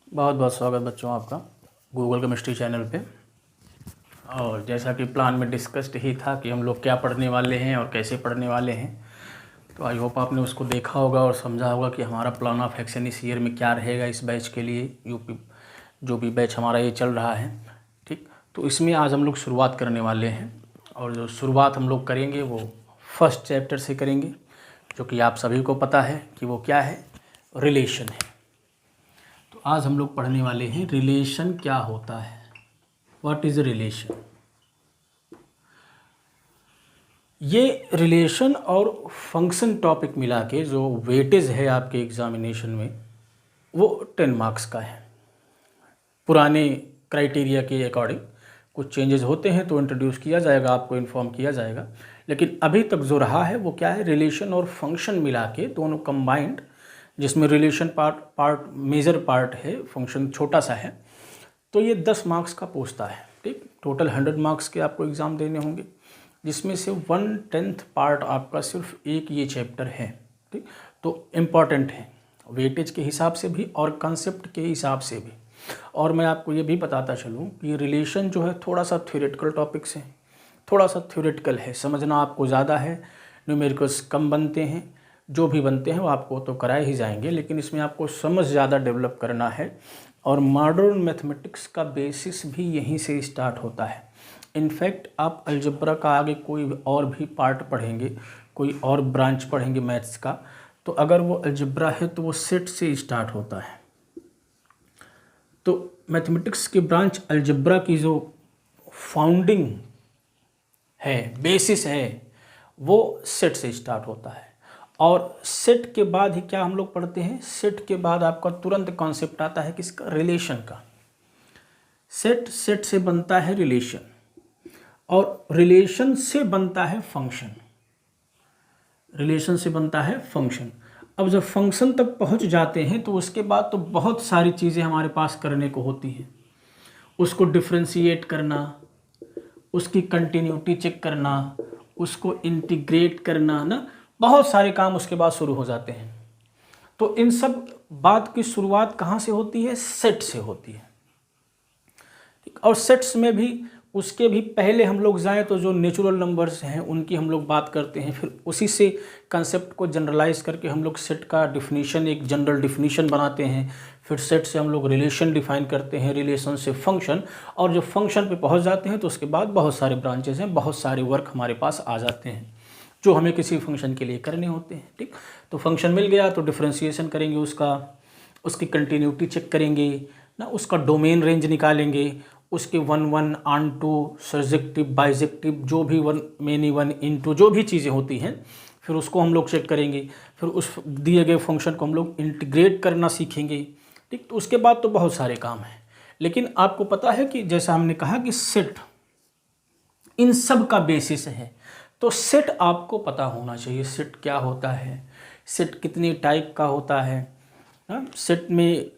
बहुत बहुत स्वागत बच्चों आपका गूगल केमिस्ट्री चैनल पे। और जैसा कि प्लान में डिस्कस्ड ही था कि हम लोग क्या पढ़ने वाले हैं और कैसे पढ़ने वाले हैं, तो आई होप आपने उसको देखा होगा और समझा होगा कि हमारा प्लान ऑफ एक्शन इस ईयर में क्या रहेगा इस बैच के लिए, यूपी जो भी बैच हमारा ये चल रहा है। ठीक, तो इसमें आज हम लोग शुरुआत करने वाले हैं और जो शुरुआत हम लोग करेंगे वो फर्स्ट चैप्टर से करेंगे, जो कि आप सभी को पता है कि वो क्या है, रिलेशन है। तो आज हम लोग पढ़ने वाले हैं रिलेशन क्या होता है, व्हाट इज़ रिलेशन। ये रिलेशन और फंक्शन टॉपिक मिला के जो वेटेज है आपके एग्जामिनेशन में वो 10 मार्क्स का है। पुराने क्राइटेरिया के अकॉर्डिंग कुछ चेंजेस होते हैं तो इंट्रोड्यूस किया जाएगा, आपको इन्फॉर्म किया जाएगा, लेकिन अभी तक जो रहा है वो क्या है, रिलेशन और फंक्शन मिला के दोनों कंबाइंड, जिसमें रिलेशन पार्ट मेजर पार्ट है, फंक्शन छोटा सा है। तो ये 10 मार्क्स का पूछता है। ठीक, टोटल 100 मार्क्स के आपको एग्ज़ाम देने होंगे, जिसमें से 1/10 पार्ट आपका सिर्फ एक ये चैप्टर है। ठीक, तो इम्पॉर्टेंट है वेटेज के हिसाब से भी और कंसेप्ट के हिसाब से भी। और मैं आपको ये भी बताता चलूँ कि रिलेशन जो है थोड़ा सा थ्योरेटिकल टॉपिक्स है, थोड़ा सा थ्योरेटिकल है, समझना आपको ज़्यादा है। न्यूमेरिकल्स कम बनते हैं, जो भी बनते हैं वो आपको तो कराए ही जाएंगे, लेकिन इसमें आपको समझ ज़्यादा डेवलप करना है। और मॉडर्न मैथमेटिक्स का बेसिस भी यहीं से स्टार्ट होता है। इनफैक्ट आप अलजेब्रा का आगे कोई और भी पार्ट पढ़ेंगे, कोई और ब्रांच पढ़ेंगे मैथ्स का, तो अगर वो अलजेब्रा है तो वो सेट से स्टार्ट होता है। तो मैथमेटिक्स की ब्रांच अलजेब्रा की जो फाउंडिंग है, बेसिस है, वो सेट से स्टार्ट होता है। और सेट के बाद ही क्या हम लोग पढ़ते हैं, सेट के बाद आपका तुरंत कॉन्सेप्ट आता है किसका, रिलेशन का। सेट से बनता है रिलेशन और रिलेशन से बनता है फंक्शन, रिलेशन से बनता है फंक्शन। अब जब फंक्शन तक पहुंच जाते हैं तो उसके बाद तो बहुत सारी चीज़ें हमारे पास करने को होती हैं। उसको डिफ्रेंशिएट करना, उसकी कंटिन्यूटी चेक करना, उसको इंटीग्रेट करना, ना बहुत सारे काम उसके बाद शुरू हो जाते हैं। तो इन सब बात की शुरुआत कहाँ से होती है, सेट से होती है। और सेट्स में भी उसके भी पहले हम लोग जाएं तो जो नेचुरल नंबर्स हैं उनकी हम लोग बात करते हैं, फिर उसी से कंसेप्ट को जनरलाइज करके हम लोग सेट का डिफिनीशन, एक जनरल डिफिनीशन बनाते हैं। फिर सेट से हम लोग रिलेशन डिफाइन करते हैं, रिलेशन से फंक्शन, और जब फंक्शन पे पहुंच जाते हैं तो उसके बाद बहुत सारे ब्रांचेस हैं, बहुत सारे वर्क हमारे पास आ जाते हैं जो हमें किसी फंक्शन के लिए करने होते हैं। ठीक, तो फंक्शन मिल गया तो डिफ्रेंशिएशन करेंगे उसका, उसकी कंटिन्यूटी चेक करेंगे ना, उसका डोमेन रेंज निकालेंगे, उसके 1 1 ऑन टू सर्जेक्टिव बाइजेक्टिव जो भी 1 मेनी 1 इनटू जो भी चीज़ें होती हैं, फिर उसको हम लोग चेक करेंगे। फिर उस दिए गए फंक्शन को हम लोग इंटीग्रेट करना सीखेंगे। ठीक, तो उसके बाद तो बहुत सारे काम हैं, लेकिन आपको पता है कि जैसा हमने कहा कि सेट इन सब का बेसिस है। तो सेट आपको पता होना चाहिए, सेट क्या होता है, सेट कितनी टाइप का होता है, सेट में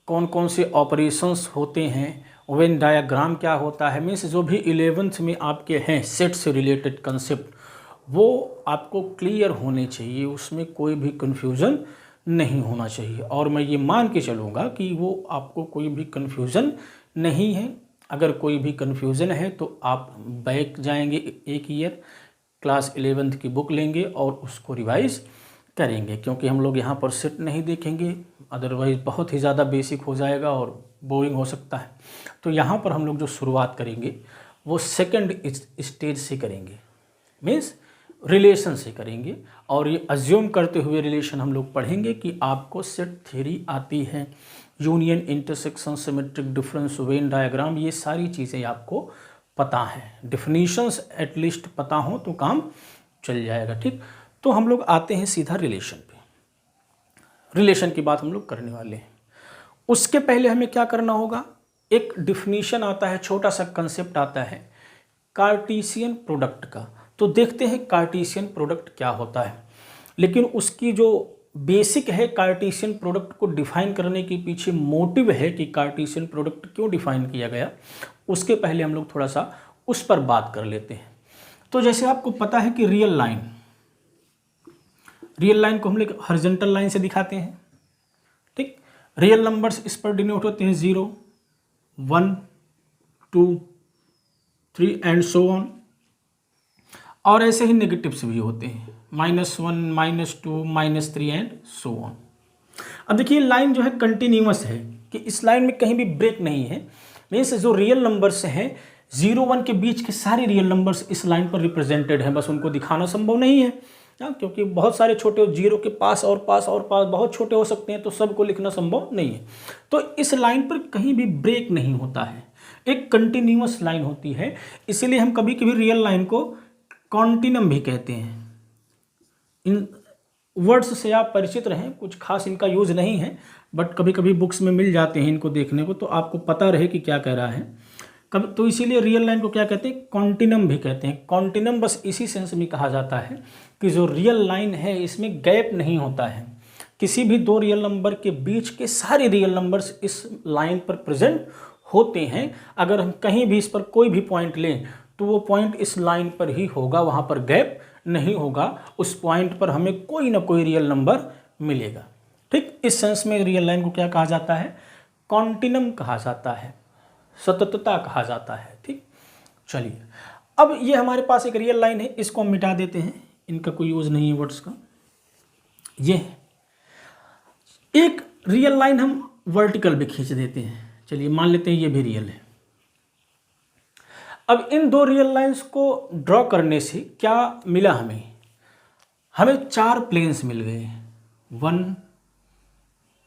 कौन कौन से ऑपरेशंस होते हैं, वेन डायग्राम क्या होता है। मीन्स जो भी 11th में आपके हैं सेट से रिलेटेड कंसेप्ट वो आपको क्लियर होने चाहिए, उसमें कोई भी कन्फ्यूज़न नहीं होना चाहिए। और मैं ये मान के चलूँगा कि वो आपको कोई भी कन्फ्यूज़न नहीं है। अगर कोई भी कन्फ्यूज़न है तो आप बैक जाएंगे एक ईयर, क्लास 11th की बुक लेंगे और उसको रिवाइज़ करेंगे, क्योंकि हम लोग यहाँ पर सेट नहीं देखेंगे, अदरवाइज़ बहुत ही ज़्यादा बेसिक हो जाएगा और बोरिंग हो सकता है। तो यहाँ पर हम लोग जो शुरुआत करेंगे वो सेकंड स्टेज से करेंगे, मीन्स रिलेशन से करेंगे। और ये अज्यूम करते हुए रिलेशन हम लोग पढ़ेंगे कि आपको सेट थ्योरी आती है, union, intersection, symmetric difference, Venn diagram, ये सारी चीज़ें आपको पता है। डिफिनीशंस एटलीस्ट पता हो तो काम चल जाएगा। ठीक, तो हम लोग आते हैं सीधा रिलेशन पे। रिलेशन की बात हम लोग करने वाले हैं। उसके पहले हमें क्या करना होगा, एक डिफिनीशन आता है, छोटा सा कंसेप्ट आता है कार्टेशियन प्रोडक्ट का। तो देखते हैं कार्टेशियन प्रोडक्ट क्या होता है। लेकिन उसकी जो बेसिक है कार्टेशियन प्रोडक्ट को डिफाइन करने के पीछे मोटिव है कि कार्टेशियन प्रोडक्ट क्यों डिफाइन किया गया, उसके पहले हम लोग थोड़ा सा उस पर बात कर लेते हैं। तो जैसे आपको पता है कि रियल लाइन को हम लोग हॉरिजॉन्टल लाइन से दिखाते हैं। ठीक, रियल नंबर्स इस पर डिनोट होते हैं 0, 1, 2, 3 एंड सो ऑन। और ऐसे ही नेगेटिव्स भी होते हैं, -1, -2, -3 एंड सो ऑन। अब देखिए लाइन जो है कंटिन्यूअस है कि इस लाइन में कहीं भी ब्रेक नहीं है। मीन्स जो रियल नंबर्स हैं 0, 1 के बीच के सारे रियल नंबर्स इस लाइन पर रिप्रेजेंटेड हैं, बस उनको दिखाना संभव नहीं है क्योंकि बहुत सारे छोटे 0 के पास और पास और पास बहुत छोटे हो सकते हैं, तो सबको लिखना संभव नहीं है। तो इस लाइन पर कहीं भी ब्रेक नहीं होता है, एक कंटिन्यूअस लाइन होती है। इसीलिए हम कभी कभी रियल लाइन को कॉन्टिनम भी कहते हैं। इन वर्ड्स से आप परिचित रहें, कुछ खास इनका यूज़ नहीं है, बट कभी कभी बुक्स में मिल जाते हैं इनको देखने को, तो आपको पता रहे कि क्या कह रहा है। कब तो इसीलिए रियल लाइन को क्या कहते हैं, कॉन्टिनम भी कहते हैं। कॉन्टिनम बस इसी सेंस में कहा जाता है कि जो रियल लाइन है इसमें गैप नहीं होता है, किसी भी दो रियल नंबर के बीच के सारे रियल नंबर्स इस लाइन पर प्रेजेंट होते हैं। अगर हम कहीं भी इस पर कोई भी पॉइंट लें तो वो पॉइंट इस लाइन पर ही होगा, वहाँ पर गैप नहीं होगा, उस पॉइंट पर हमें कोई ना कोई रियल नंबर मिलेगा। ठीक, इस सेंस में रियल लाइन को क्या कहा जाता है, कॉन्टिनम कहा जाता है, सततता कहा जाता है। ठीक, चलिए अब ये हमारे पास एक रियल लाइन है, इसको हम मिटा देते हैं, इनका कोई यूज़ नहीं है वर्ड्स का। ये एक रियल लाइन हम वर्टिकल भी खींच देते हैं, चलिए मान लेते हैं ये भी रियल है। अब इन दो रियल लाइंस को ड्रॉ करने से क्या मिला हमें 4 प्लेन्स मिल गए, 1,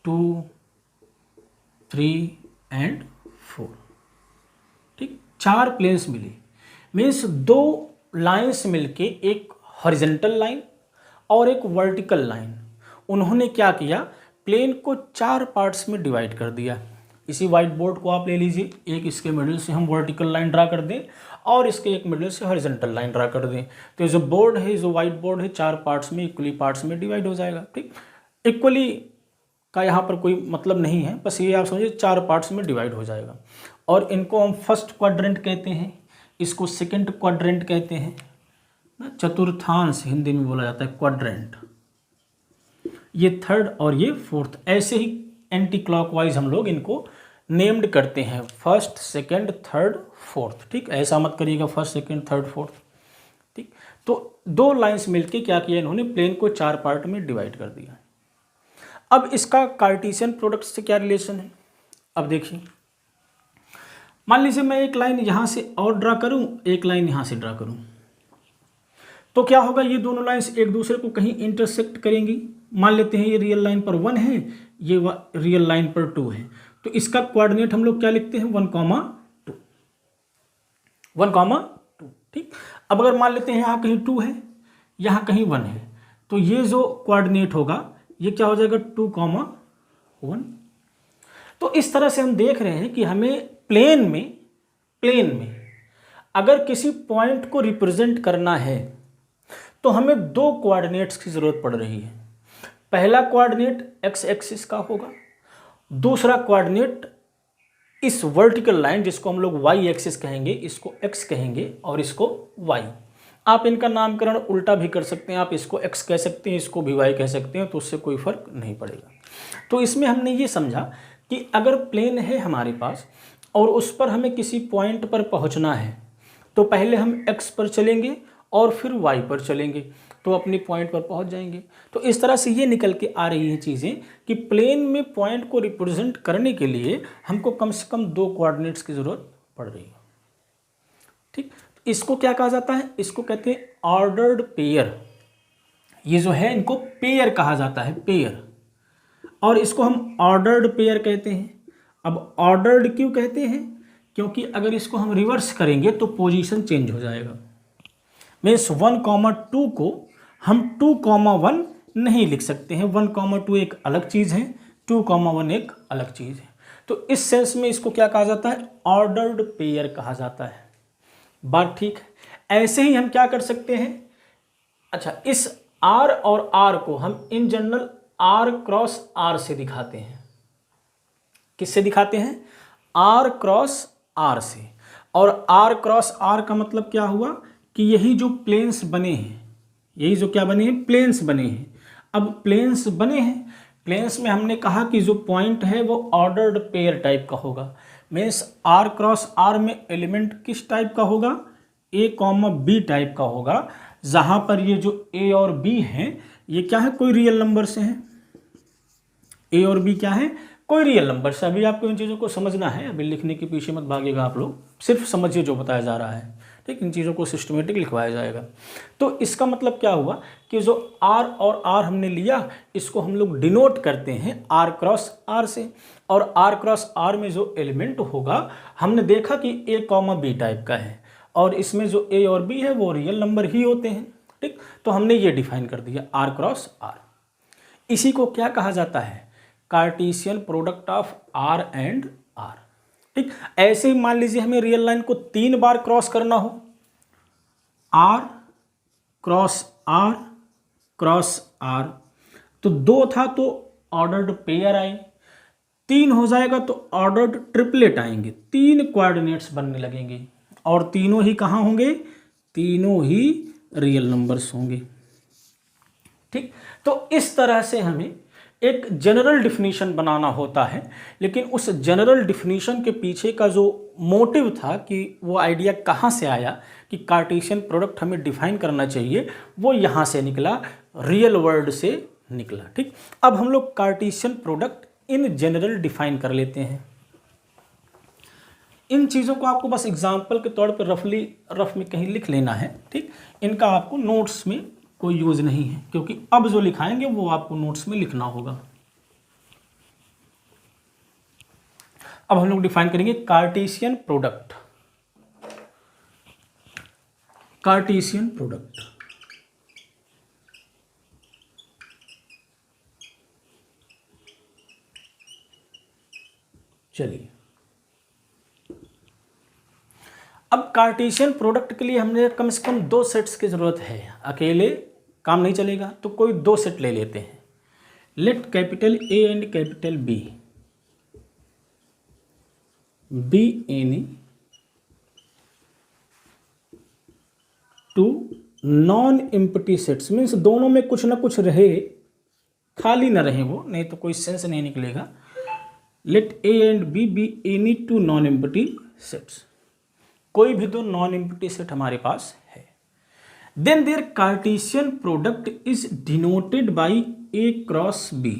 2, 3 एंड 4। ठीक, 4 प्लेन्स मिले। मीन्स 2 लाइंस मिलके एक हॉरिजॉन्टल लाइन और एक वर्टिकल लाइन, उन्होंने क्या किया, प्लेन को 4 पार्ट्स में डिवाइड कर दिया। इसी वाइट बोर्ड को आप ले लीजिए, एक इसके मिडिल से हम वर्टिकल लाइन ड्रा कर दें और इसके एक मिडिल से हॉरिजॉन्टल लाइन ड्रा कर दें, तो जो बोर्ड है, जो वाइट बोर्ड है, 4 पार्ट्स में इक्वली पार्ट्स में डिवाइड हो जाएगा। ठीक, इक्वली का यहाँ पर कोई मतलब नहीं है, बस ये आप समझिए 4 पार्ट्स में डिवाइड हो जाएगा। और इनको हम फर्स्ट क्वाड्रेंट कहते हैं, इसको सेकंड क्वाड्रेंट कहते हैं ना, चतुर्थांश हिंदी में बोला जाता है क्वाड्रेंट, ये थर्ड और ये फोर्थ। ऐसे ही एंटी क्लॉकवाइज हम लोग इनको नेम्ड करते हैं, फर्स्ट, सेकंड, थर्ड, फोर्थ। ठीक, ऐसा मत करिएगा फर्स्ट, सेकंड, थर्ड, फोर्थ। ठीक, तो 2 लाइंस मिलके क्या किया इन्होंने, प्लेन को 4 पार्ट में डिवाइड कर दिया। अब इसका कार्टेशियन प्रोडक्ट से क्या रिलेशन है, अब देखिए, मान लीजिए मैं एक लाइन यहाँ से और ड्रा करूँ, एक लाइन यहाँ से ड्रा करूँ, तो क्या होगा, ये दोनों लाइंस एक दूसरे को कहीं इंटरसेक्ट करेंगी। मान लेते हैं ये रियल लाइन पर 1 है, ये रियल लाइन पर 2 है, तो इसका कोऑर्डिनेट हम लोग क्या लिखते हैं, 1,2, 1,2। ठीक, अब अगर मान लेते हैं यहाँ कहीं 2 है, यहाँ कहीं 1 है, तो ये जो कोऑर्डिनेट होगा ये क्या हो जाएगा, 2,1। तो इस तरह से हम देख रहे हैं कि हमें प्लेन में अगर किसी पॉइंट को रिप्रेजेंट करना है तो हमें 2 कोऑर्डिनेट्स की ज़रूरत पड़ रही है। पहला कोऑर्डिनेट एक्स एक्सिस का होगा, दूसरा कोऑर्डिनेट इस वर्टिकल लाइन जिसको हम लोग वाई एक्सिस कहेंगे, इसको एक्स कहेंगे और इसको वाई। आप इनका नामकरण उल्टा भी कर सकते हैं, आप इसको एक्स कह सकते हैं, इसको भी वाई कह सकते हैं, तो उससे कोई फर्क नहीं पड़ेगा। तो इसमें हमने ये समझा कि अगर प्लेन है हमारे पास और उस पर हमें किसी पॉइंट पर पहुंचना है तो पहले हम एक्स पर चलेंगे और फिर वाई पर चलेंगे, तो अपनी पॉइंट पर पहुंच जाएंगे। तो इस तरह से ये निकल के आ रही हैं चीज़ें कि प्लेन में पॉइंट को रिप्रेजेंट करने के लिए हमको कम से कम 2 कोऑर्डिनेट्स की ज़रूरत पड़ रही है। ठीक, इसको क्या कहा जाता है, इसको कहते हैं ऑर्डर्ड पेयर। ये जो है इनको पेयर कहा जाता है, पेयर, और इसको हम ऑर्डर्ड पेयर कहते हैं। अब ऑर्डर्ड क्यों कहते हैं, क्योंकि अगर इसको हम रिवर्स करेंगे तो पोजीशन चेंज हो जाएगा। मीन्स 1,2 को हम 2,1 नहीं लिख सकते हैं, 1,2 एक अलग चीज़ है, 2,1 एक अलग चीज़ है। तो इस सेंस में इसको क्या कहा जाता है, ऑर्डर्ड पेयर कहा जाता है। बात ठीक है। ऐसे ही हम क्या कर सकते हैं, अच्छा, इस R और R को हम in general R cross R से दिखाते हैं। किससे दिखाते हैं, R क्रॉस R से। और R क्रॉस R का मतलब क्या हुआ कि यही जो प्लेन्स बने हैं, यही जो क्या बने हैं, प्लेन्स बने हैं। अब प्लेन्स बने हैं, प्लेन्स में हमने कहा कि जो पॉइंट है वो ऑर्डर्ड पेयर टाइप का होगा। मीन्स आर क्रॉस आर में एलिमेंट किस टाइप का होगा, ए कॉमा बी टाइप का होगा, जहां पर ये जो ए और बी हैं ये क्या है, कोई रियल नंबर से हैं। ए और बी क्या है, कोई रियल नंबर से। अभी आपको इन चीज़ों को समझना है, अभी लिखने के पीछे मत भागिएगा आप लोग, सिर्फ समझिए जो बताया जा रहा है। ठीक, इन चीज़ों को सिस्टमेटिक लिखवाया जाएगा। तो इसका मतलब क्या हुआ कि जो आर और आर हमने लिया, इसको हम लोग डिनोट करते हैं आर क्रॉस आर से, और आर क्रॉस आर में जो एलिमेंट होगा हमने देखा कि ए कॉमा बी टाइप का है, और इसमें जो ए और बी है वो रियल नंबर ही होते हैं। ठीक, तो हमने ये डिफाइन कर दिया आर क्रॉस आर। इसी को क्या कहा जाता है, Cartesian product of R and R. ठीक, ऐसे ही मान लीजिए हमें रियल लाइन को 3 बार क्रॉस करना हो, R cross R cross R, तो 2 था तो ऑर्डर्ड पेयर आए, 3 हो जाएगा तो ऑर्डर्ड ट्रिपलेट आएंगे, 3 कोऑर्डिनेट्स बनने लगेंगे, और तीनों ही कहाँ होंगे, तीनों ही रियल नंबर्स होंगे। ठीक, तो इस तरह से हमें एक जनरल डिफिनीशन बनाना होता है, लेकिन उस जनरल डिफिनीशन के पीछे का जो मोटिव था कि वो आइडिया कहाँ से आया कि कार्टेशियन प्रोडक्ट हमें डिफाइन करना चाहिए, वो यहाँ से निकला, रियल वर्ल्ड से निकला। ठीक, अब हम लोग Cartesian product in general define कर लेते हैं। इन चीज़ों को आपको बस एग्जाम्पल के तौर पर रफ में कहीं लिख लेना है। ठीक, इनका आपको नोट्स में कोई यूज़ नहीं है, क्योंकि अब जो लिखाएंगे वो आपको नोट्स में लिखना होगा। अब हम लोग डिफाइन करेंगे कार्टेशियन प्रोडक्ट। कार्टेशियन प्रोडक्ट, चलिए अब कार्टेशियन प्रोडक्ट के लिए हमने कम से कम 2 सेट्स की ज़रूरत है, अकेले काम नहीं चलेगा, तो कोई 2 सेट ले लेते हैं। Let capital A and capital B B any two non empty sets, means दोनों में कुछ ना कुछ रहे, खाली ना रहे वो, नहीं तो कोई सेंस नहीं निकलेगा। Let A and B B any two non empty sets, कोई भी 2 नॉन एम्प्टी सेट हमारे पास है। Then their Cartesian product is denoted by A cross B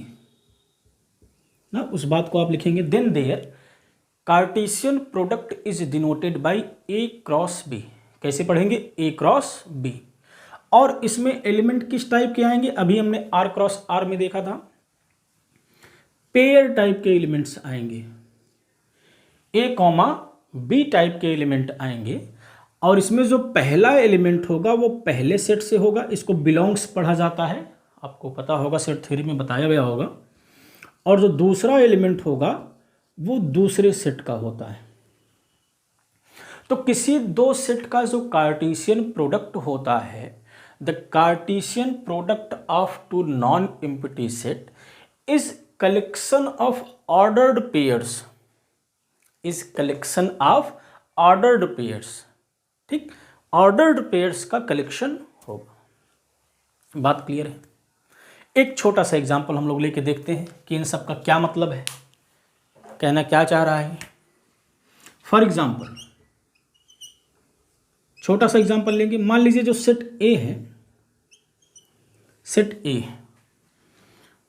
ना, उस बात को आप लिखेंगे, then their Cartesian product is denoted by A cross B. कैसे पढ़ेंगे, ए क्रॉस बी, और इसमें एलिमेंट किस टाइप के आएंगे, अभी हमने आर क्रॉस आर में देखा था, पेयर टाइप के एलिमेंट्स आएंगे, ए कॉमा बी टाइप के एलिमेंट आएंगे, और इसमें जो पहला एलिमेंट होगा वो पहले सेट से होगा, इसको बिलोंग्स पढ़ा जाता है, आपको पता होगा, सेट थ्योरी में बताया गया होगा, और जो दूसरा एलिमेंट होगा वो दूसरे सेट का होता है। तो किसी 2 सेट का जो कार्टेशियन प्रोडक्ट होता है, the Cartesian product of 2 non empty set is collection of ordered pairs, is collection of ordered pairs. ठीक, ऑर्डर्ड पेयर्स का कलेक्शन होगा। बात क्लियर है? एक छोटा सा एग्जांपल हम लोग लेके देखते हैं कि इन सब का क्या मतलब है, कहना क्या चाह रहा है। फॉर एग्जांपल, छोटा सा एग्जांपल लेंगे, मान लीजिए जो सेट ए है, सेट ए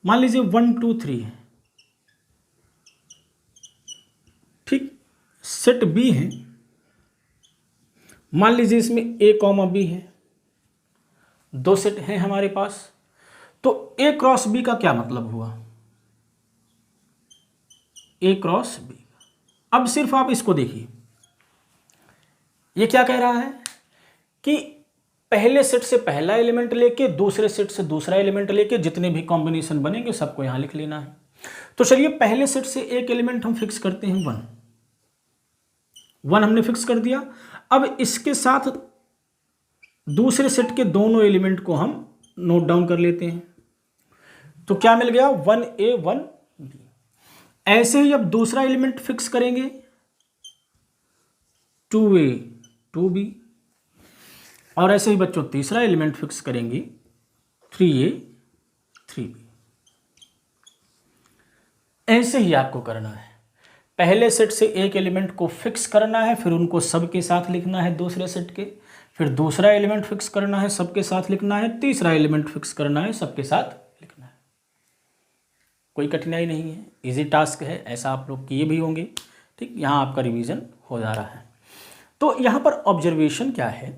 मान लीजिए 1 2 3 है। ठीक, सेट बी है, मान लीजिए इसमें ए कॉमा बी है, 2 सेट हैं हमारे पास। तो ए क्रॉस बी का क्या मतलब हुआ, ए क्रॉस बी। अब सिर्फ आप इसको देखिए, ये क्या कह रहा है कि पहले सेट से पहला एलिमेंट लेके दूसरे सेट से दूसरा एलिमेंट लेके जितने भी कॉम्बिनेशन बनेंगे सबको यहां लिख लेना है। तो चलिए पहले सेट से एक एलिमेंट हम फिक्स करते हैं 1 हमने फिक्स कर दिया। अब इसके साथ दूसरे सेट के दोनों एलिमेंट को हम नोट डाउन कर लेते हैं, तो क्या मिल गया 1A 1B। ऐसे ही अब दूसरा एलिमेंट फिक्स करेंगे 2A 2B, और ऐसे ही बच्चों तीसरा एलिमेंट फिक्स करेंगे 3A 3B। ऐसे ही आपको करना है, पहले सेट से एक एलिमेंट को फिक्स करना है, फिर उनको सबके साथ लिखना है दूसरे सेट के, फिर दूसरा एलिमेंट फिक्स करना है, सबके साथ लिखना है, तीसरा एलिमेंट फिक्स करना है, सबके साथ लिखना है। कोई कठिनाई नहीं है, इजी टास्क है, ऐसा आप लोग किए भी होंगे। ठीक, यहाँ आपका रिवीजन हो जा रहा है। तो यहाँ पर ऑब्जर्वेशन क्या है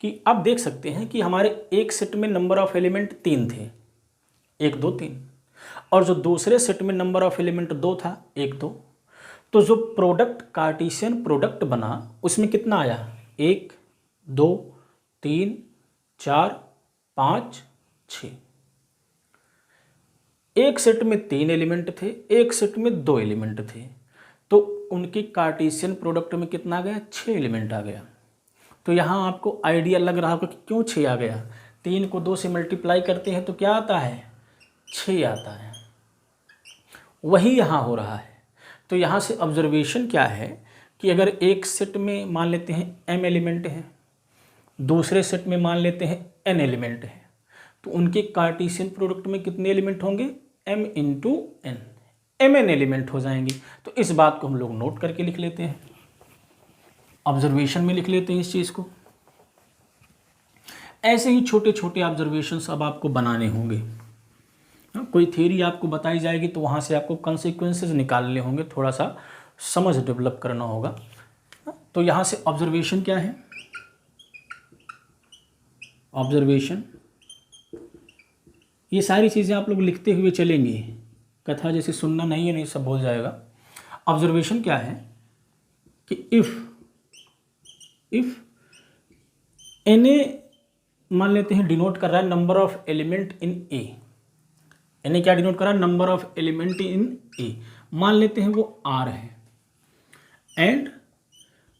कि आप देख सकते हैं कि हमारे एक सेट में नंबर ऑफ एलिमेंट 3 थे, 1 2 3, और जो दूसरे सेट में नंबर ऑफ एलिमेंट 2 था, 1 2। तो जो प्रोडक्ट कार्टेशियन प्रोडक्ट बना उसमें कितना आया, 1 2 3 4 5 6। एक सेट में 3 एलिमेंट थे, एक सेट में 2 एलिमेंट थे, तो उनकी कार्टेशियन प्रोडक्ट में कितना आ गया, 6 एलिमेंट आ गया। तो यहाँ आपको आइडिया लग रहा होगा कि क्यों 6 आ गया। 3 को 2 से मल्टीप्लाई करते हैं तो क्या आता है, 6 आता है। वही यहाँ हो रहा है। तो यहाँ से ऑब्जर्वेशन क्या है कि अगर एक सेट में मान लेते हैं m एलिमेंट है, दूसरे सेट में मान लेते हैं n एलिमेंट है, तो उनके कार्टेशियन प्रोडक्ट में कितने एलिमेंट होंगे, m into n, mn element हो जाएंगे। तो इस बात को हम लोग नोट करके लिख लेते हैं, ऑब्जर्वेशन में लिख लेते हैं इस चीज़ को। ऐसे ही छोटे छोटे ऑब्जर्वेशंस अब आपको बनाने होंगे। कोई थ्योरी आपको बताई जाएगी तो वहाँ से आपको कंसिक्वेंसेस निकालने होंगे, थोड़ा सा समझ डेवलप करना होगा। तो यहाँ से ऑब्जर्वेशन क्या है, ऑब्जर्वेशन, ये सारी चीज़ें आप लोग लिखते हुए चलेंगे, कथा जैसे सुनना नहीं है, नहीं सब भूल जाएगा। ऑब्जर्वेशन क्या है कि इफ़ Na मान लेते हैं डिनोट कर रहा है number of element in A, Na क्या डिनोट कर रहा है, नंबर ऑफ एलिमेंट इन ए, मान लेते हैं वो R है, एंड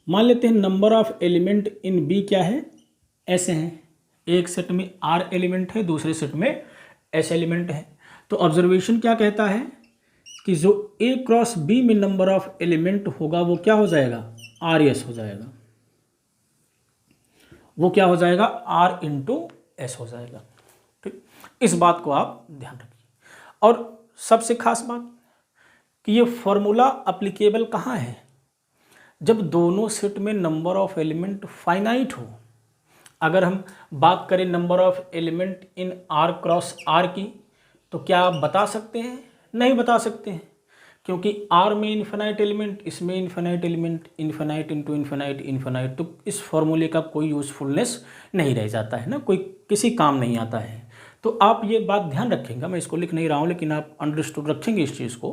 मान लेते हैं number of element in B क्या है, S है। एक सेट में R एलिमेंट है, दूसरे सेट में S एलिमेंट है। तो ऑब्जर्वेशन क्या कहता है कि जो A क्रॉस B में नंबर ऑफ एलिमेंट होगा वो क्या हो जाएगा, RS हो जाएगा, वो क्या हो जाएगा, R इंटू S हो जाएगा। ठीक, इस बात को आप ध्यान रखिए। और सबसे खास बात कि ये फॉर्मूला अप्लीकेबल कहाँ है, जब दोनों सेट में नंबर ऑफ एलिमेंट फाइनाइट हो। अगर हम बात करें number of element in R cross R की, तो क्या आप बता सकते हैं, नहीं बता सकते हैं, क्योंकि R में इन्फिनाइट एलिमेंट, इसमें infinite element, infinite into infinite infinite, तो इस फॉर्मूले का कोई यूज़फुलनेस नहीं रह जाता है ना, कोई किसी काम नहीं आता है। तो आप ये बात ध्यान रखेंगे, मैं इसको लिख नहीं रहा हूँ लेकिन आप अंडरस्टूड रखेंगे इस चीज़ को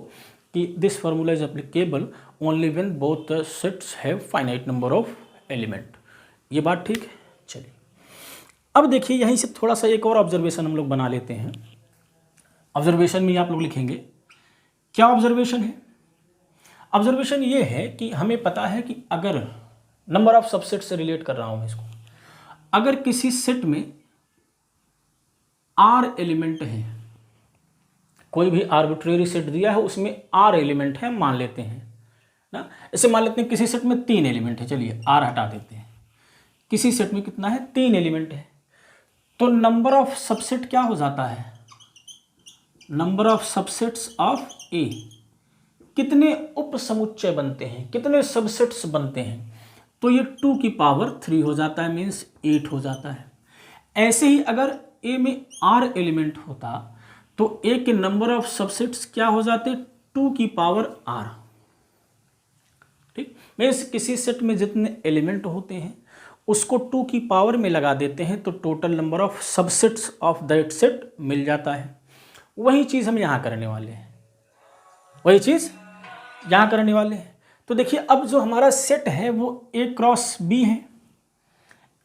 कि this formula is applicable only when both the sets have finite number of element. ये बात ठीक है। चलिए अब देखिए, यहीं से थोड़ा सा एक और ऑब्जर्वेशन हम लोग बना लेते हैं। ऑब्जर्वेशन में आप लोग लिखेंगे क्या ऑब्जर्वेशन है, ऑब्जर्वेशन ये है कि हमें पता है कि अगर नंबर ऑफ सबसेट से रिलेट कर रहा हूँ मैं इसको, अगर किसी सेट में R एलिमेंट है, कोई भी आर्बिट्रेरी सेट दिया है उसमें R एलिमेंट है मान लेते हैं ना, इसे मान लेते हैं किसी सेट में 3 एलिमेंट है, चलिए R हटा देते हैं, किसी सेट में कितना है, 3 एलिमेंट है, तो नंबर ऑफ सबसेट क्या हो जाता है, नंबर ऑफ सबसेट्स ऑफ ए, कितने उप समुच्चय बनते हैं, कितने सबसेट्स बनते हैं, तो ये 2 की पावर 3 हो जाता है, मीन्स 8 हो जाता है। ऐसे ही अगर ए में R एलिमेंट होता तो ए के नंबर ऑफ सबसेट्स क्या हो जाते, 2 की पावर R। ठीक, मीन्स किसी सेट में जितने एलिमेंट होते हैं उसको 2 की पावर में लगा देते हैं तो total number of subsets of that set मिल जाता है। वही चीज़ हम यहाँ करने वाले हैं, वही चीज़ यहाँ करने वाले हैं। तो देखिए अब जो हमारा सेट है वो A क्रॉस B है,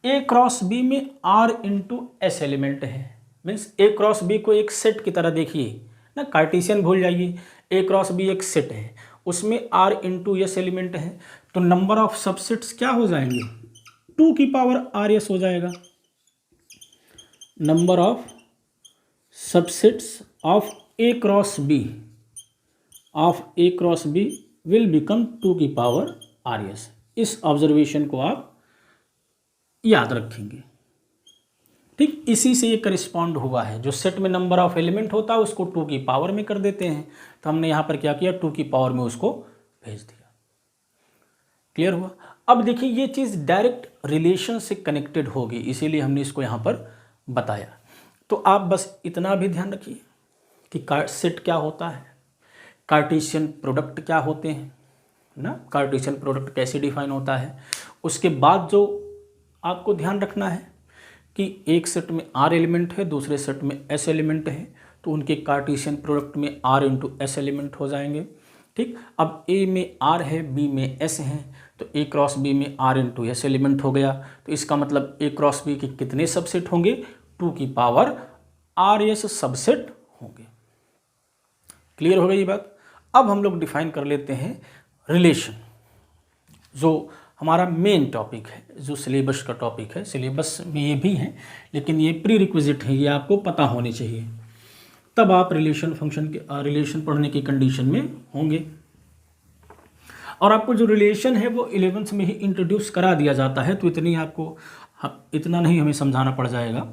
A क्रॉस B में R इंटू S एलिमेंट है, मीन्स A क्रॉस B को एक सेट की तरह देखिए ना, कार्टेशियन भूल जाइए, A क्रॉस B एक सेट है, उसमें R इंटू S एलिमेंट है, तो नंबर ऑफ सबसेट्स क्या हो जाएंगे, 2 की पावर RS हो जाएगा। Number of subsets of A cross B will become 2 की पावर RS। इस ऑब्जर्वेशन को आप याद रखेंगे। ठीक इसी से ये करिस्पॉन्ड हुआ है। जो सेट में नंबर ऑफ एलिमेंट होता है उसको 2 की पावर में कर देते हैं, तो हमने यहाँ पर क्या किया, 2 की पावर में उसको भेज दिया। क्लियर हुआ। अब देखिए ये चीज़ डायरेक्ट रिलेशन से कनेक्टेड होगी, इसीलिए हमने इसको यहाँ पर बताया। तो आप बस इतना भी ध्यान रखिए कि सेट क्या होता है, कार्टेशियन प्रोडक्ट क्या होते हैं ना, कार्टेशियन प्रोडक्ट कैसे डिफाइन होता है। उसके बाद जो आपको ध्यान रखना है कि एक सेट में R एलिमेंट है, दूसरे सेट में S एलिमेंट है, तो उनके कार्टेशियन प्रोडक्ट में R इंटू S एलिमेंट हो जाएंगे। ठीक, अब A में R है, B में S है, तो A क्रॉस B में R इंटू S एलिमेंट हो गया। तो इसका मतलब A क्रॉस B के कितने सबसेट होंगे, 2 की पावर RS सबसेट होंगे। क्लियर हो गई ये बात। अब हम लोग डिफाइन कर लेते हैं रिलेशन, जो हमारा मेन टॉपिक है, जो सिलेबस का टॉपिक है। सिलेबस में ये भी है, लेकिन ये प्री रिक्विजिट है, ये आपको पता होनी चाहिए, तब आप रिलेशन फंक्शन के रिलेशन पढ़ने की कंडीशन में होंगे। और आपको जो रिलेशन है वो 11th में ही इंट्रोड्यूस करा दिया जाता है, तो इतनी आपको इतना नहीं हमें समझाना पड़ जाएगा,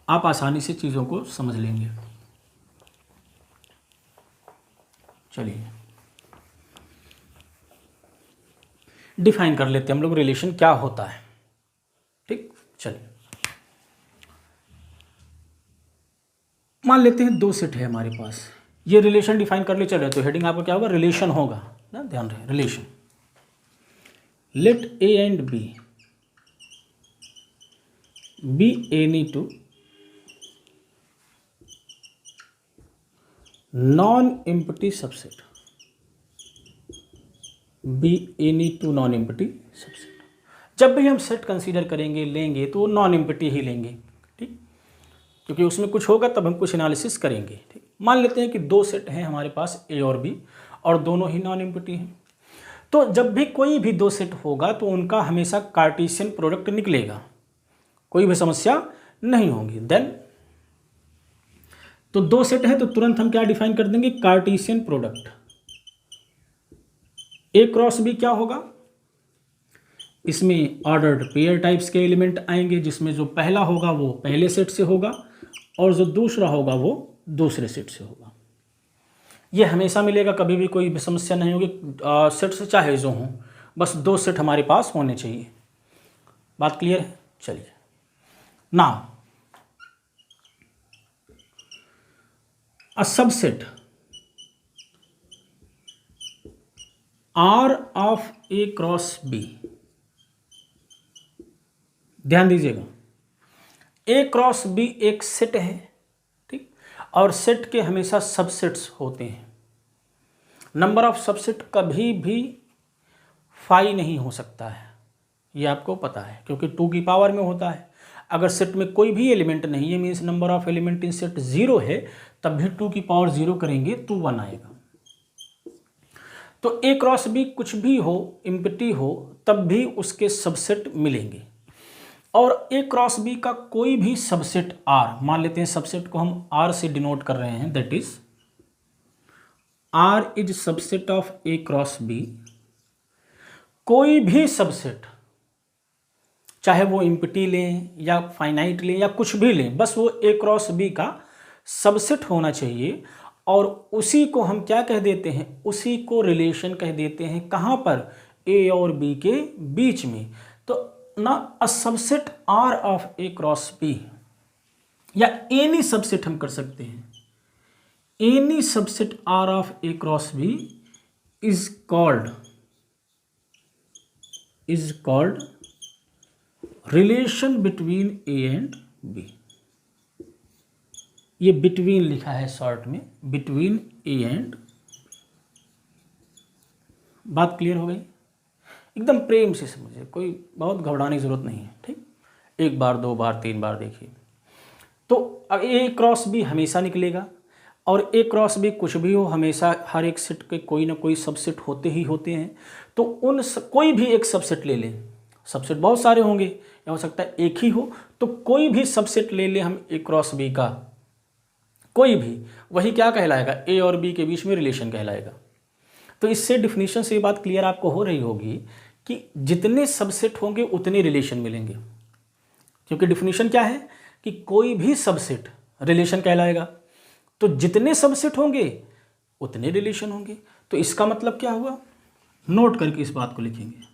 आप आसानी से चीज़ों को समझ लेंगे। चलिए डिफाइन कर लेते हैं हम लोग रिलेशन क्या होता है। ठीक, चलिए मान लेते हैं 2 सेट है हमारे पास, ये रिलेशन डिफाइन कर ले चले, तो हेडिंग आपका क्या होगा, रिलेशन होगा ना, ध्यान रहे relation. Let A and B any two non empty subset, B any two non empty subset. जब भी हम सेट कंसीडर करेंगे लेंगे तो नॉन एम्प्टी ही लेंगे, ठीक, क्योंकि उसमें कुछ होगा तब हम कुछ एनालिसिस करेंगे। ठीक, मान लेते हैं कि 2 सेट हैं हमारे पास A और B, और दोनों ही नॉन एम्प्टी हैं। तो जब भी कोई भी 2 सेट होगा तो उनका हमेशा कार्टेशियन प्रोडक्ट निकलेगा, कोई भी समस्या नहीं होगी। देन तो 2 सेट है तो तुरंत हम क्या डिफाइन कर देंगे, Cartesian product. A cross B क्या होगा, इसमें ऑर्डर्ड पेयर टाइप्स के एलिमेंट आएंगे, जिसमें जो पहला होगा वो पहले सेट से होगा और जो दूसरा होगा वो दूसरे सेट से होगा। ये हमेशा मिलेगा, कभी भी कोई भी समस्या नहीं होगी, सेट से चाहे जो हों, बस 2 सेट हमारे पास होने चाहिए। बात क्लियर है। चलिए now a subset R of A cross B, ध्यान दीजिएगा, A क्रॉस B एक सेट है, ठीक, और सेट के हमेशा सबसेट्स होते हैं। नंबर ऑफ सबसेट कभी भी 5 नहीं हो सकता है, ये आपको पता है, क्योंकि 2 की पावर में होता है। अगर सेट में कोई भी एलिमेंट नहीं है, means number of element in set 0 है, तब भी 2 की पावर 0 करेंगे तो 1 आएगा। तो A क्रॉस B कुछ भी हो, एम्प्टी हो, तब भी उसके सबसेट मिलेंगे। और A क्रॉस B का कोई भी सबसेट R, मान लेते हैं सबसेट को हम R से डिनोट कर रहे हैं, that is R is subset of A cross B। कोई भी सबसेट, चाहे वो एम्प्टी लें या फाइनाइट लें या कुछ भी लें, बस वो A क्रॉस B का सबसेट होना चाहिए। और उसी को हम क्या कह देते हैं, उसी को रिलेशन कह देते हैं। कहाँ पर, A और B के बीच में। तो ना a subset R of A cross B, या एनी सबसेट हम कर सकते हैं, any subset R of A cross B is called relation between A and B। ये बिटवीन लिखा है शॉर्ट में, बिटवीन A एंड। बात क्लियर हो गई, एकदम प्रेम से समझिए, कोई बहुत घबराने की जरूरत नहीं है। ठीक, 1 बार 2 बार 3 बार देखिए। तो अब A क्रॉस B हमेशा निकलेगा, और A क्रॉस B कुछ भी हो, हमेशा हर एक सेट के कोई ना कोई सबसेट होते ही होते हैं। तो कोई भी एक सबसेट ले लें, सबसेट बहुत सारे होंगे, या हो सकता है एक ही हो, तो कोई भी सबसेट ले लें हम A क्रॉस B का, कोई भी, वही क्या कहलाएगा, A और B के बीच में रिलेशन कहलाएगा। तो इससे डिफिनीशन से ये बात क्लियर आपको हो रही होगी कि जितने सबसेट होंगे उतने रिलेशन मिलेंगे। क्योंकि डिफिनीशन क्या है, कि कोई भी सबसेट रिलेशन कहलाएगा, तो जितने सबसेट होंगे उतने रिलेशन होंगे। तो इसका मतलब क्या हुआ, नोट करके इस बात को लिखेंगे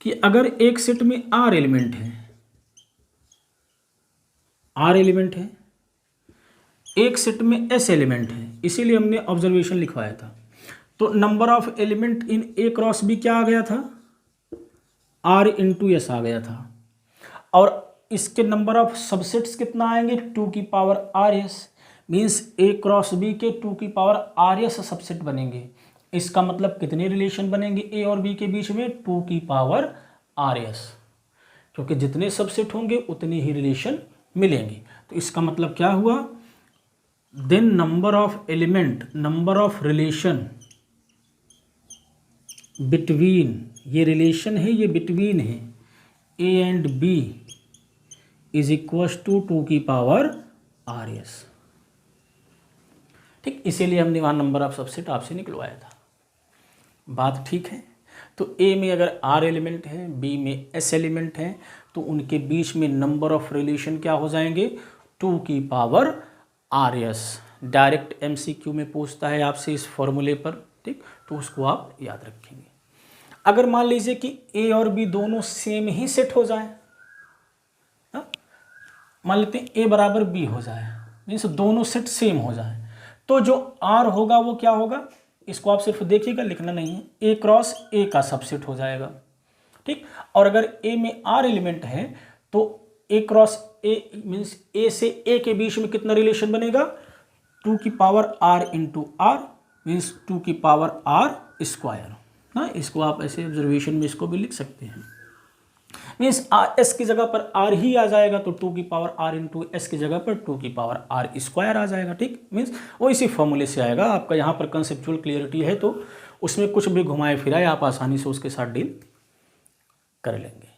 कि अगर एक सेट में आर एलिमेंट है, एक सेट में एस एलिमेंट है, इसीलिए हमने ऑब्जर्वेशन लिखवाया था, तो number of element in A cross B क्या आ गया था, आर इंटू एस आ गया था। और इसके नंबर ऑफ सबसेट्स कितना आएंगे, 2 की पावर आर एस, मीन्स ए क्रॉस बी के 2 की पावर आर एस सबसेट बनेंगे। इसका मतलब कितने रिलेशन बनेंगे ए और बी के बीच में, 2 की पावर आर एस, क्योंकि जितने सबसेट होंगे उतने ही रिलेशन मिलेंगे। तो इसका मतलब क्या हुआ, then number of element, number of relation between, ये रिलेशन है, ये बिटवीन है A and B is equal to 2 की पावर आर एस। ठीक, इसीलिए हमने वहाँ नंबर ऑफ सबसेट आपसे निकलवाया था। बात ठीक है। तो ए में अगर आर एलिमेंट है, बी में एस एलिमेंट है, तो उनके बीच में नंबर ऑफ रिलेशन क्या हो जाएंगे, 2 की power R S. Direct MCQ में पूछता है आपसे इस फॉर्मूले पर, ठीक, तो उसको आप याद रखेंगे। अगर मान लीजिए कि ए और बी दोनों सेम ही सेट हो जाए, मान लेते हैं ए बराबर बी हो जाए, मीन्स दोनों सेट सेम हो जाए, तो जो आर होगा वो क्या होगा, इसको आप सिर्फ देखिएगा, लिखना नहीं है, ए क्रॉस ए का सबसेट हो जाएगा। ठीक, और अगर ए में आर एलिमेंट है तो ए क्रॉस ए मीन्स ए से ए के बीच में कितना रिलेशन बनेगा, 2 की power R into R, means 2 की पावर आर स्क्वायर। हाँ, इसको आप ऐसे ऑब्जर्वेशन में इसको भी लिख सकते हैं, मीन्स एस की जगह पर आर ही आ जाएगा, तो 2 की पावर आर इंटू एस की जगह पर 2 की पावर आर स्क्वायर आ जाएगा। ठीक, मीन्स वो इसी फॉर्मूले से आएगा। आपका यहाँ पर कंसेप्चुअल क्लियरिटी है तो उसमें कुछ भी घुमाए फिराए आप आसानी से उसके साथ डील कर लेंगे।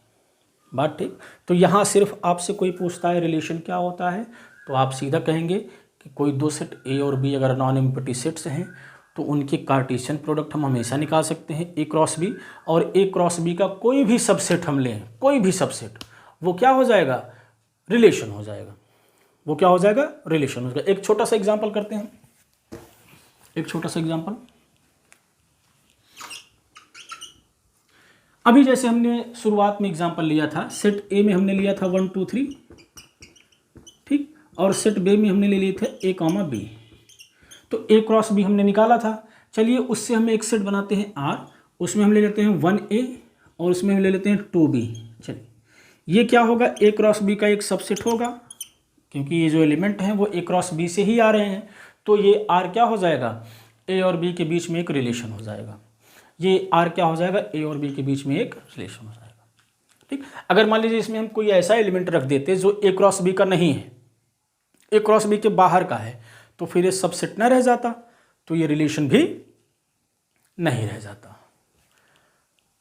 बात ठीक। तो यहाँ सिर्फ आपसे कोई पूछता है रिलेशन क्या होता है, तो आप सीधा कहेंगे कि कोई दो सेट ए और बी अगर नॉन एम्प्टी सेट्स हैं तो उनके कार्टेशियन प्रोडक्ट हम हमेशा निकाल सकते हैं ए क्रॉस बी, और ए क्रॉस बी का कोई भी सबसेट हम लें, कोई भी सबसेट, वो क्या हो जाएगा, रिलेशन हो जाएगा। वो क्या हो जाएगा, रिलेशन हो जाएगा। एक छोटा सा एग्जांपल करते हैं, एक छोटा सा एग्जांपल। अभी जैसे हमने शुरुआत में एग्जांपल लिया था, सेट ए में हमने लिया था 1 2 3, ठीक, और सेट बी में हमने ले लिए थे ए कॉमा बी, तो ए क्रॉस बी हमने निकाला था। चलिए उससे हम एक सेट बनाते हैं आर, उसमें हम ले लेते हैं 1A और उसमें हम ले लेते हैं 2B। चलिए ये क्या होगा, ए क्रॉस बी का एक सबसेट होगा, क्योंकि ये जो एलिमेंट हैं वो ए क्रॉस बी से ही आ रहे हैं, तो ये आर क्या हो जाएगा, ए और बी के बीच में एक रिलेशन हो जाएगा। ये आर क्या हो जाएगा, ए और बी के बीच में एक रिलेशन हो जाएगा। ठीक, अगर मान लीजिए इसमें हम कोई ऐसा एलिमेंट रख देते जो ए क्रॉस बी का नहीं है, ए क्रॉस बी के बाहर का है, तो फिर ये सबसेट ना रह जाता, तो ये रिलेशन भी नहीं रह जाता।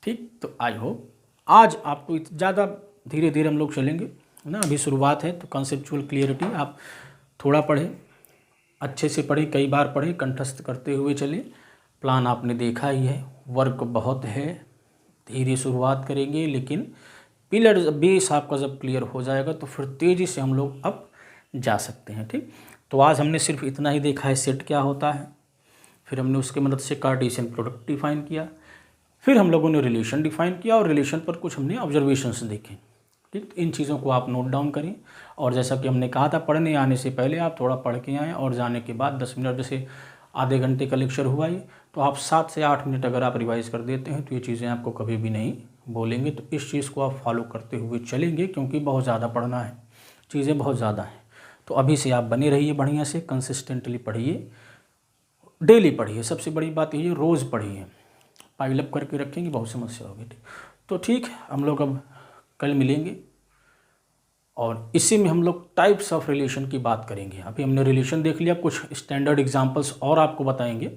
ठीक, तो आई होप आज आपको ज़्यादा धीरे धीरे हम लोग चलेंगे ना, अभी शुरुआत है, तो कॉन्सेप्चुअल क्लियरिटी आप थोड़ा पढ़ें, अच्छे से पढ़ें, कई बार पढ़ें, कंठस्थ करते हुए चलें। प्लान आपने देखा ही है, वर्क बहुत है, धीरे शुरुआत करेंगे, लेकिन पिलर बेस आपका जब क्लियर हो जाएगा तो फिर तेज़ी से हम लोग अब जा सकते हैं। ठीक, तो आज हमने सिर्फ इतना ही देखा है, सेट क्या होता है, फिर हमने उसकी मदद से कार्टेशियन प्रोडक्ट डिफाइन किया, फिर हम लोगों ने रिलेशन डिफाइन किया, और रिलेशन पर कुछ हमने ऑब्जर्वेशंस देखे। ठीक, इन चीज़ों को आप नोट डाउन करें, और जैसा कि हमने कहा था, पढ़ने आने से पहले आप थोड़ा पढ़ के आएँ, और जाने के बाद 10 मिनट जैसे आधे घंटे का लेक्चर हुआ ही, तो आप 7 से 8 मिनट अगर आप रिवाइज़ कर देते हैं तो ये चीज़ें आपको कभी भी नहीं बोलेंगे। तो इस चीज़ को आप फॉलो करते हुए चलेंगे, क्योंकि बहुत ज़्यादा पढ़ना है, चीज़ें बहुत ज़्यादा हैं। तो अभी से आप बने रहिए, बढ़िया से कंसिस्टेंटली पढ़िए, डेली पढ़िए, सबसे बड़ी बात ये रोज़ पढ़िए, पाइलअप करके रखेंगे बहुत समस्या होगी। तो ठीक है, हम लोग अब कल मिलेंगे, और इसी में हम लोग टाइप्स ऑफ रिलेशन की बात करेंगे। अभी हमने रिलेशन देख लिया, कुछ स्टैंडर्ड एग्जांपल्स और आपको बताएंगे,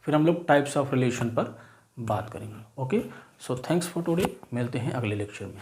फिर हम लोग टाइप्स ऑफ रिलेशन पर बात करेंगे। Okay, so thanks for today, मिलते हैं अगले लेक्चर में।